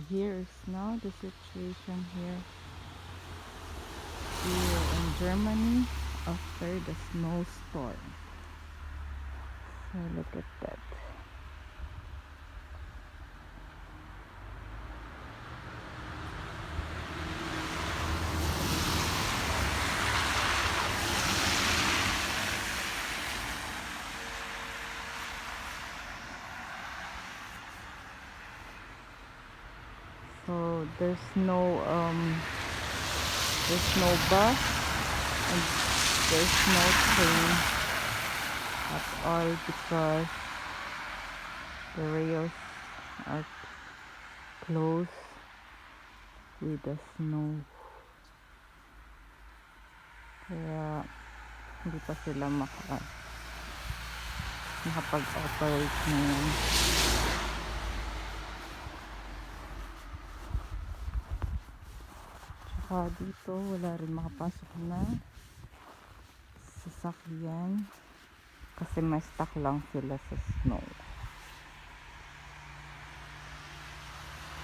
here is now the situation here in Germany after the snowstorm. So look at that. So there's no bus and there's no train at all because the rails are closed with the snow. Kaya hindi pa sila makapag-operate ngayon. Tsaka dito wala rin makapasok na sasakyan kasi may stuck lang sila sa snow.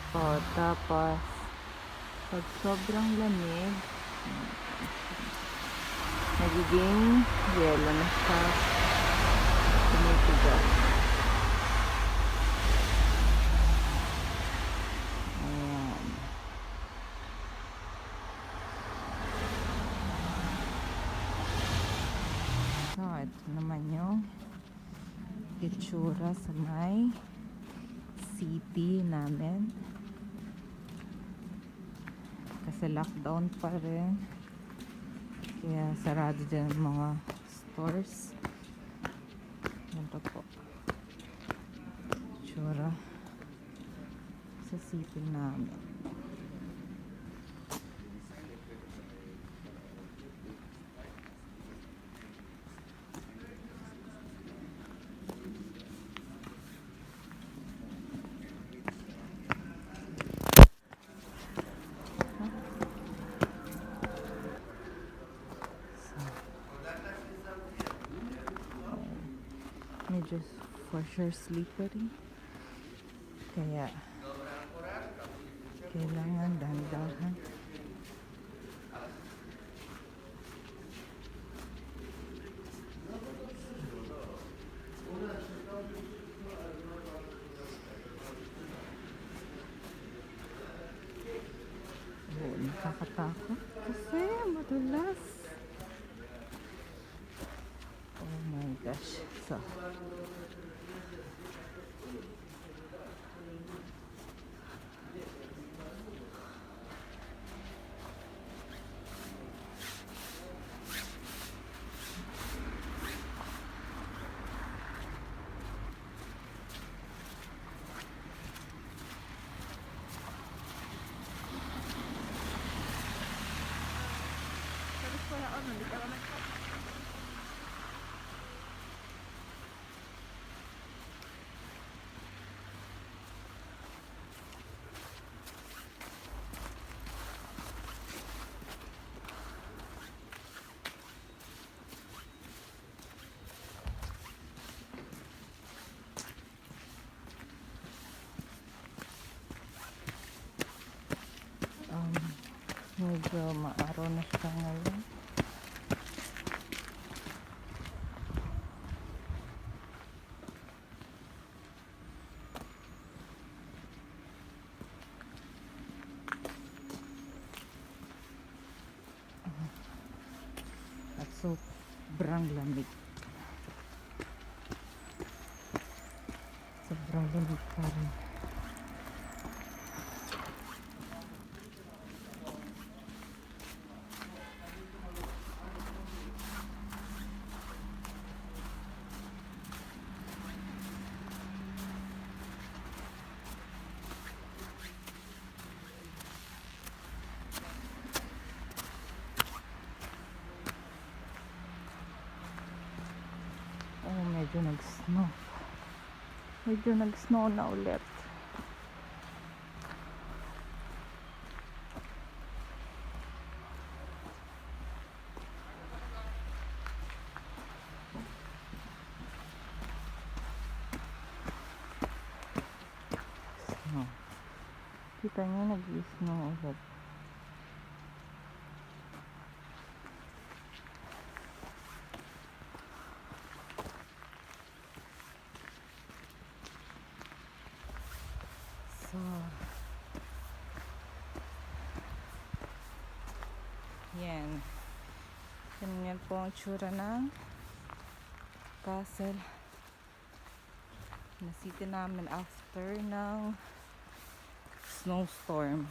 So tapos pag sobrang lamig nagiging yelo na siya, tumitigas. Ayan. So ito naman yung itsura sa may city namin kasi lockdown pa rin. Kaya sarado din ang mga stores. Ganito po itsura sa city namin. Medyo for sure slippery kaya kailangan dahan-dahan. Nakakatakot kasi madulas. Oh my gosh. So medyo maaraw na siya ngayon. At sobrang lamig. Sobrang lamig pa rin. Medyo nag-snow na ulit. Snow. Kita niyo, nag-snow agad. So, yan. Ganyan po ang tsura ng castle na city namin after ng snowstorm.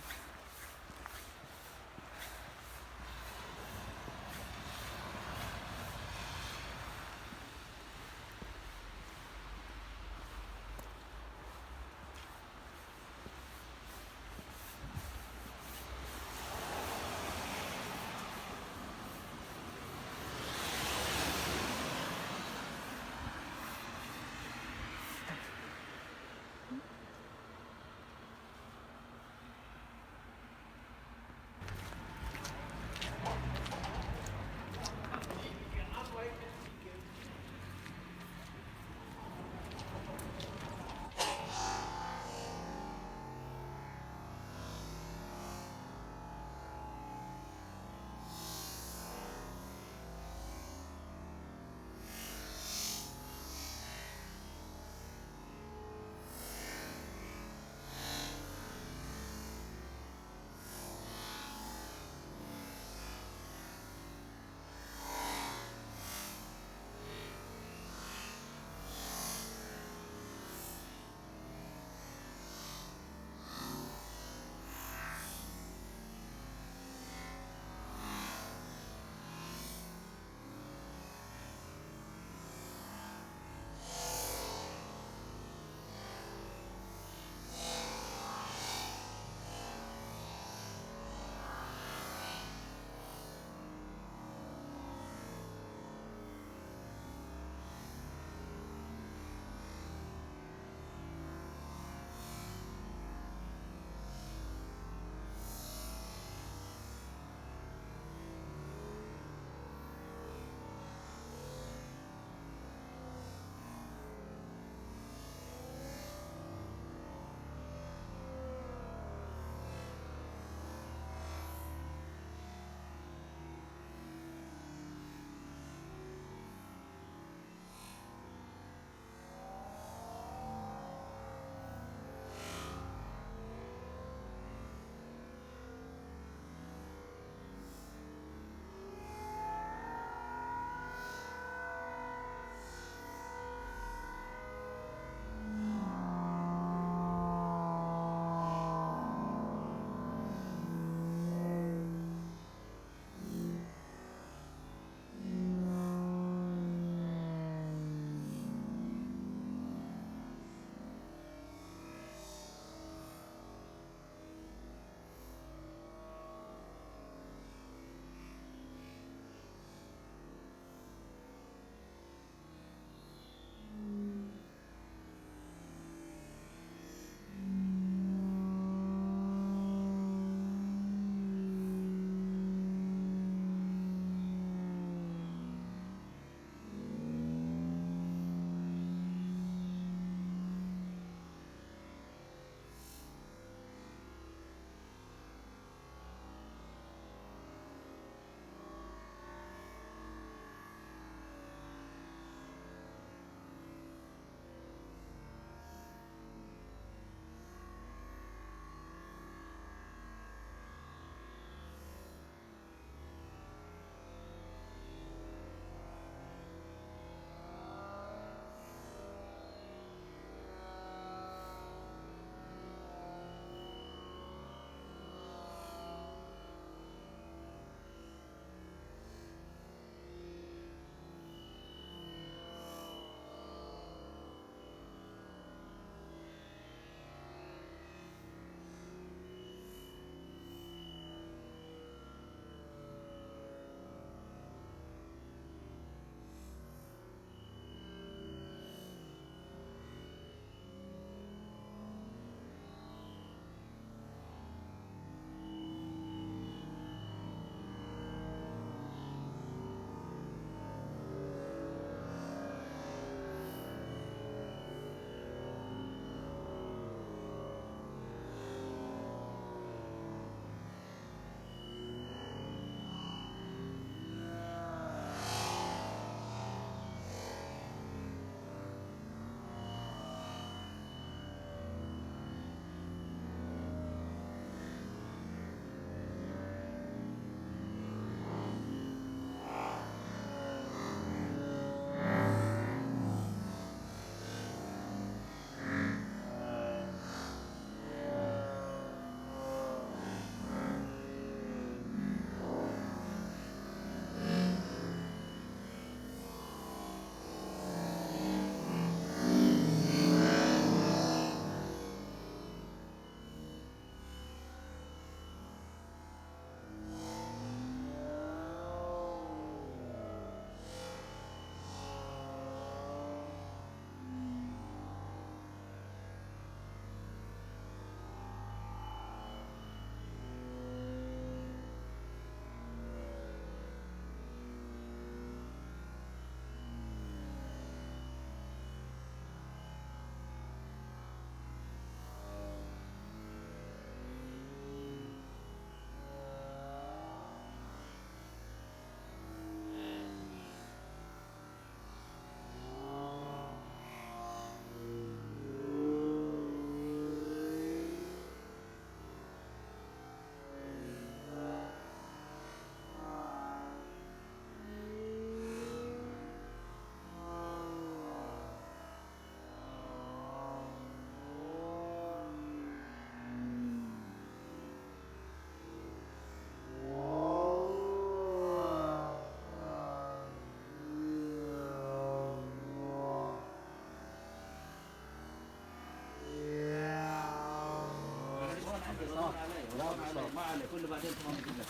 ما عليه كله بعدين تمام يجيب لك.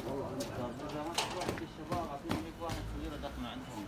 والله إذا ما تروح في الشباب فيهم إخوان كثير دخلوا عندهم.